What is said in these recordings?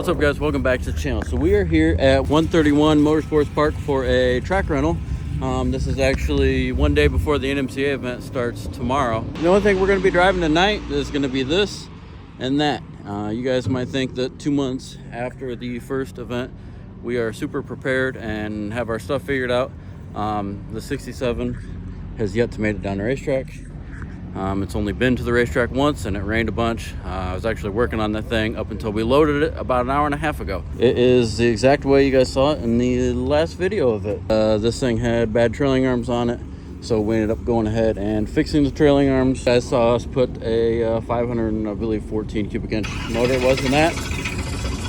What's up, guys? Welcome back to the channel. So we are here at 131 Motorsports Park for a track rental. This is actually one day before the NMCA event starts tomorrow. The only thing we're going to be driving tonight is going to be this and that. You guys might think that 2 months after the first event, we are super prepared and have our stuff figured out. The 67 has yet to make it down the racetrack. It's only been to the racetrack once and it rained a bunch. I was actually working on that thing up until we loaded it about an hour and a half ago. It is the exact way you guys saw it in the last video of it. This thing had bad trailing arms on it, so we ended up going ahead and fixing the trailing arms. You guys saw us put a 514 cubic inch motor was in that.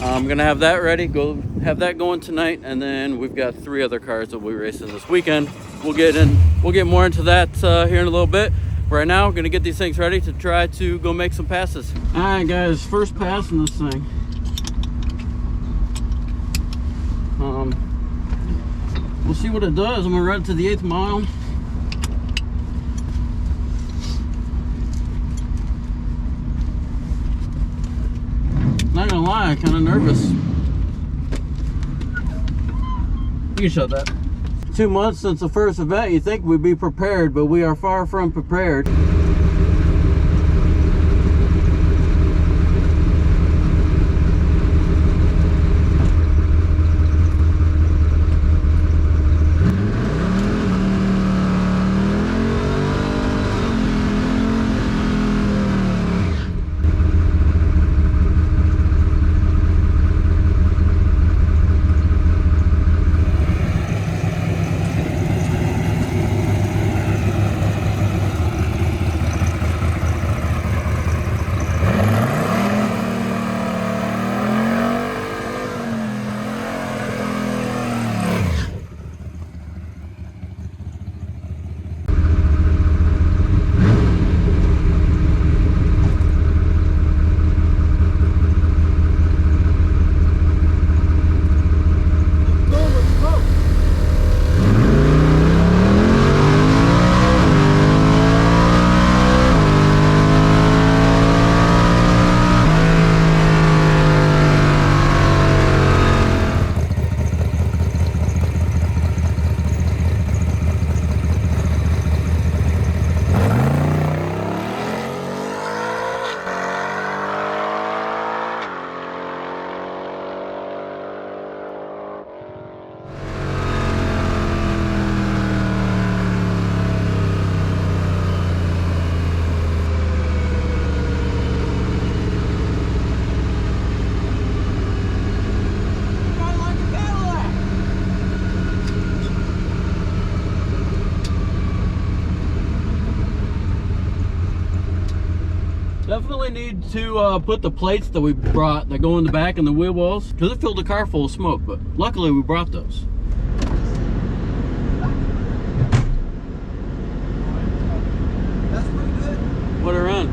I'm gonna have that ready, go have that going tonight, and then we've got 3 other cars that we'll be racing this weekend. We'll get more into that here in a little bit. Right now, we're gonna get these things ready to try to go make some passes. All right, guys, first pass in this thing. We'll see what it does. I'm gonna run it to the 8th mile. Not gonna lie, I'm kind of nervous. You can shut that. 2 months since the first event, you think we'd be prepared, but we are far from prepared. Definitely need to put the plates that we brought that go in the back and the wheel wells, because it filled the car full of smoke, but luckily we brought those. That's pretty good. What a run.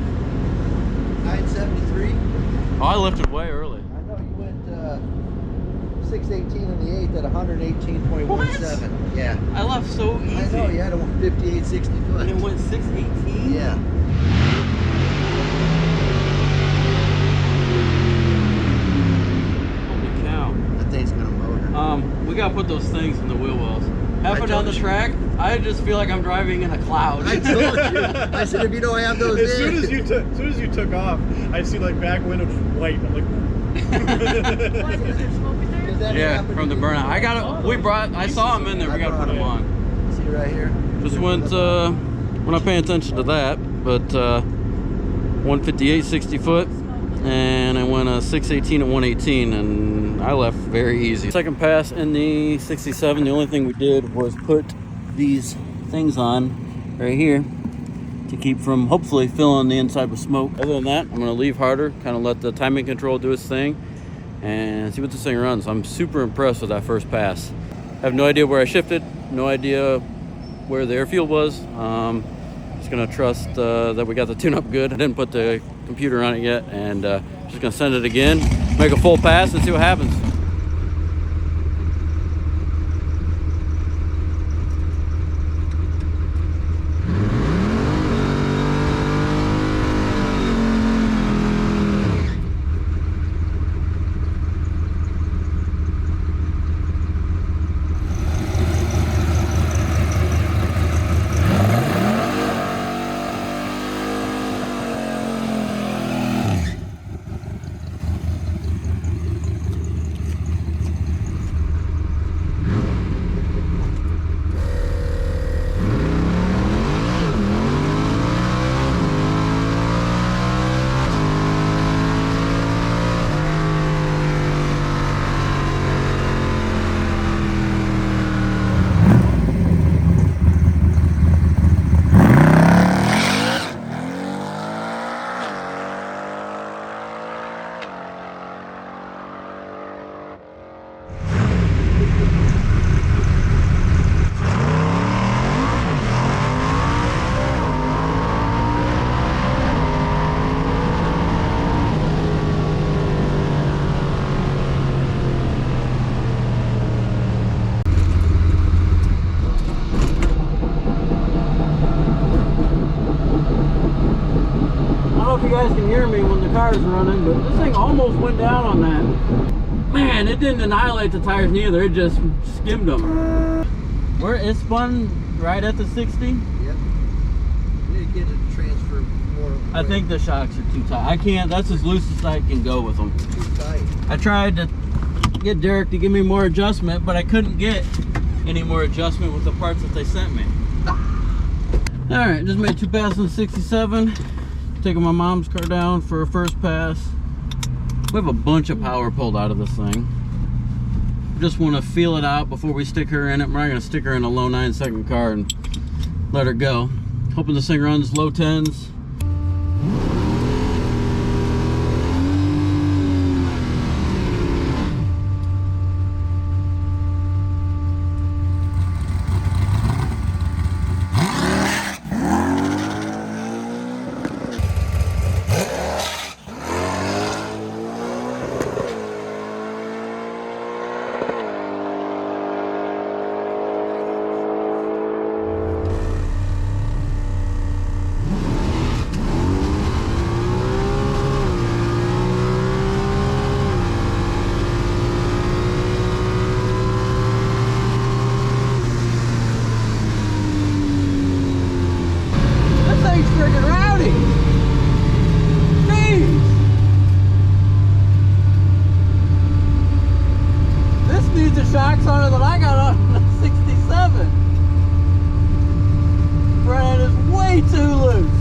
973. Oh, I lifted way early. I know you went 618 in the 8th at 118.17. Yeah. I left so easy. I know, you had a 5860 foot. And it went 618? Yeah. We gotta put those things in the wheel wells. Halfway down the track, I just feel like I'm driving in a cloud. I told you. I said, if you don't have those as soon as you took off, I see like back window white. I'm like, yeah, from the burnout. I saw them in there. We gotta put them on. See right here. Just went. We're not paying attention to that, but 158 60 foot, and I went 618 at 118, and I left very easy. Second pass in the 67. The only thing we did was put these things on right here to keep from hopefully filling the inside with smoke. Other than that, I'm gonna leave harder, kind of let the timing control do its thing, and see what this thing runs. I'm super impressed with that first pass. I have no idea where I shifted, no idea where the airfield was. Just gonna trust that we got the tune-up good. I didn't put the computer on it yet, and just gonna send it again, make a full pass, and see what happens. cars running, but this thing almost went down on that. Man, it didn't annihilate the tires neither, it just skimmed them. Where it spun right at the 60? Yep. You need to get it to transfer more. I think the shocks are too tight. I can't, that's as loose as I can go with them. Too tight. I tried to get Derek to give me more adjustment, but I couldn't get any more adjustment with the parts that they sent me. All right, just made 2 passes in 67. Taking my mom's car down for a first pass. We have a bunch of power pulled out of this thing. Just want to feel it out before we stick her in it. We're not going to stick her in a low 9-second car and let her go. Hoping this thing runs low 10s. Shocks on it that I got on the 67. Front is way too loose.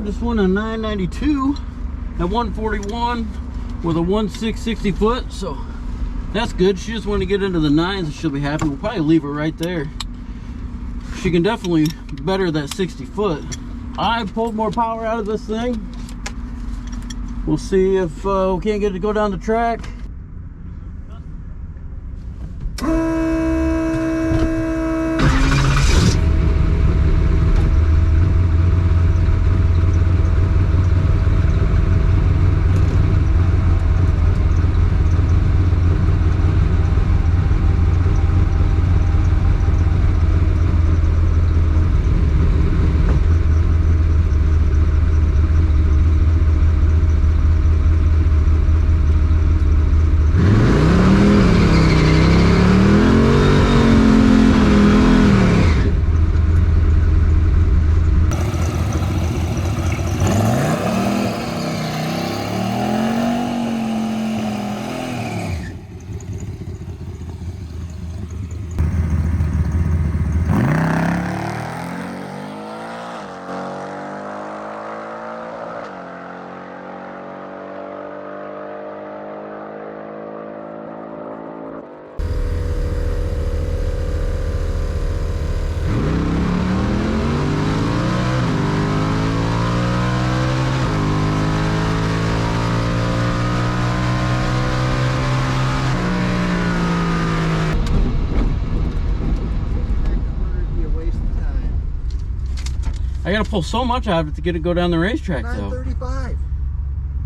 Just won a 992 at 141 with a 1.660 foot, so that's good. She just wanted to get into the 9s and she'll be happy. We'll probably leave her right there. She can definitely better that 60 foot. I pulled more power out of this thing. We'll see if we can't get it to go down the track. I gotta pull so much out of it to get it to go down the racetrack, though. 935.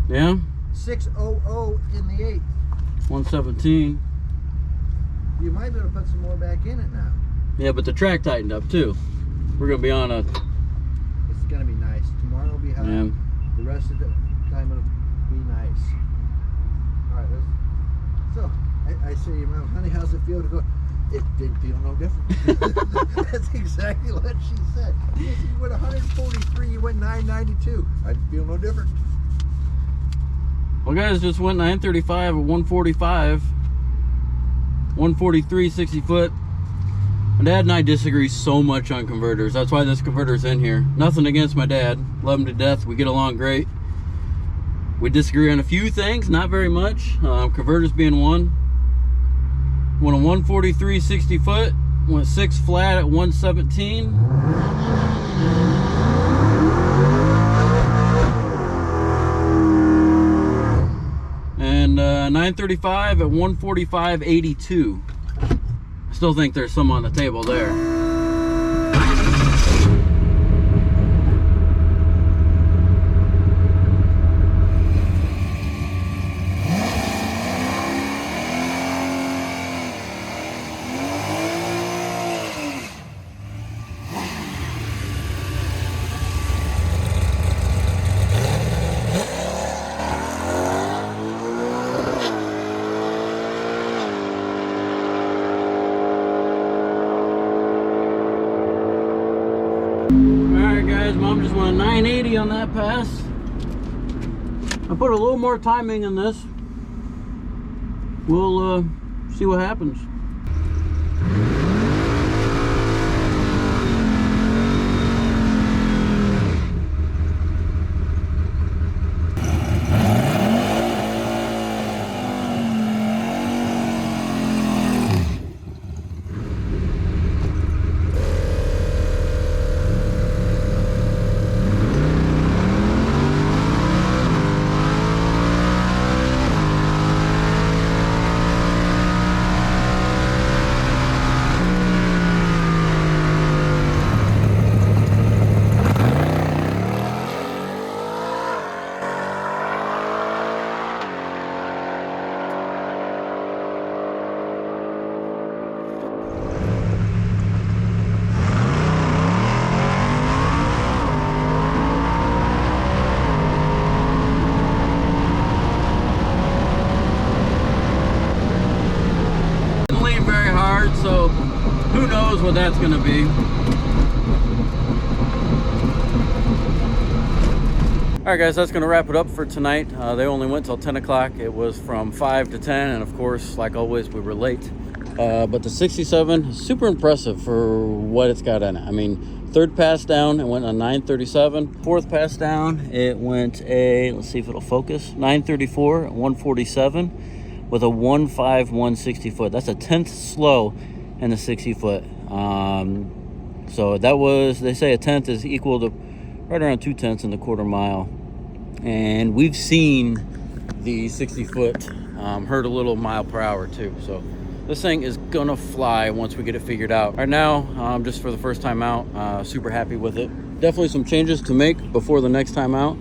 Yeah? 600 in the 8. 117. You might be able to put some more back in it now. Yeah, but the track tightened up, too. We're gonna be on a... It's gonna be nice. Tomorrow will be hot. Yeah. The rest of the time it'll be nice. Alright, so, I say, well, honey, how's it feel to go? It didn't feel no different. That's exactly what she said. You went 143, you went 992. I feel no different. Well, guys, just went 935 or 145. 143, 60 foot. My dad and I disagree so much on converters. That's why this converter's in here. Nothing against my dad. Love him to death. We get along great. We disagree on a few things, not very much. Converters being one. Went a 143 60 foot. Went 6 flat at 117. And 935 at 145.82. Still think there's some on the table there. Alright guys, Mom just went a 980 on that pass. I put a little more timing in this. We'll see what happens. So who knows what that's going to be. Alright guys, that's going to wrap it up for tonight. They only went till 10 o'clock. It was from 5 to 10, and of course, like always, we were late. But the 67 is super impressive for what it's got in it. I mean, third pass down, it went a 937. Fourth pass down, it went a, let's see if it'll focus, 934 at 147 with a 1.5 160 foot. That's a 10th slow in the 60 foot. So that was, they say a 10th is equal to right around 2/10 in the quarter mile. And we've seen the 60 foot hurt a little mile per hour too. So this thing is gonna fly once we get it figured out. Right now, just for the first time out, super happy with it. Definitely some changes to make before the next time out.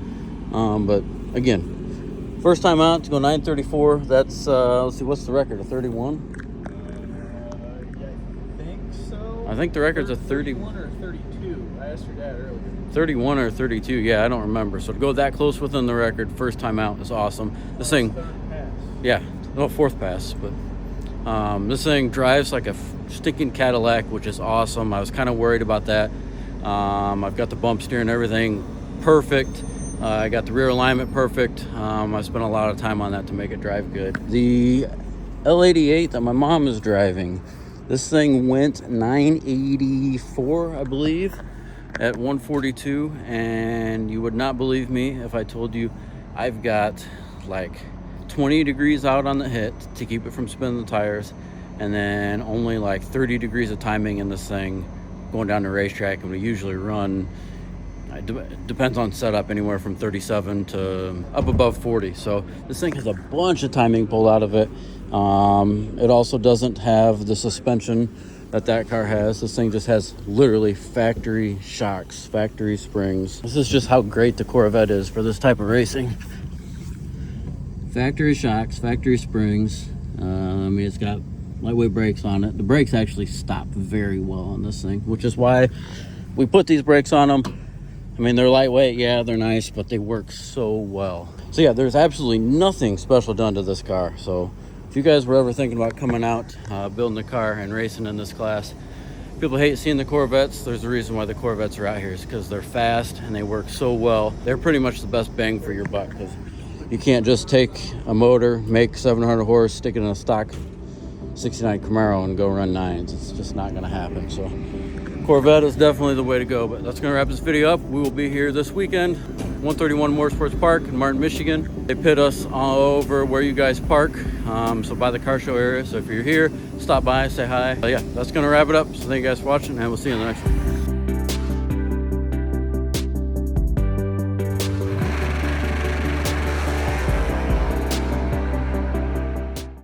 But again, first time out to go 934. That's, let's see, what's the record, a 31? I think so. I think the record's a 31 or 32. I asked your dad earlier. 31 or 32, yeah, I don't remember. So to go that close within the record, first time out, is awesome. This thing, Third pass. yeah, no, fourth pass, but this thing drives like a stinking Cadillac, which is awesome. I was kind of worried about that. I've got the bump steer and everything perfect. I got the rear alignment perfect. I spent a lot of time on that to make it drive good. The L88 that my mom is driving, this thing went 984, I believe, at 142, and you would not believe me if I told you I've got like 20 degrees out on the hit to keep it from spinning the tires, and then only like 30 degrees of timing in this thing going down the racetrack. And we usually run, it depends on setup, anywhere from 37 to up above 40. So this thing has a bunch of timing pulled out of it. It also doesn't have the suspension that car has. This thing just has literally factory shocks, factory springs. This is just how great the Corvette is for this type of racing. Factory shocks, factory springs. I mean, it's got lightweight brakes on it. The brakes actually stop very well on this thing, which is why we put these brakes on them. I mean, they're lightweight, yeah, they're nice, but they work so well. So yeah, there's absolutely nothing special done to this car. So if you guys were ever thinking about coming out, building a car and racing in this class, people hate seeing the Corvettes. There's a reason why the Corvettes are out here, is because they're fast and they work so well. They're pretty much the best bang for your buck, because you can't just take a motor, make 700 horse, stick it in a stock 69 Camaro and go run 9s. It's just not gonna happen. So Corvette is definitely the way to go. But that's gonna wrap this video up. We will be here this weekend, 131 Motorsports Park in Martin, Michigan. They pit us all over where you guys park, so by the car show area. So if you're here, stop by, say hi. Yeah, that's gonna wrap it up. So thank you guys for watching, and we'll see you in the next one.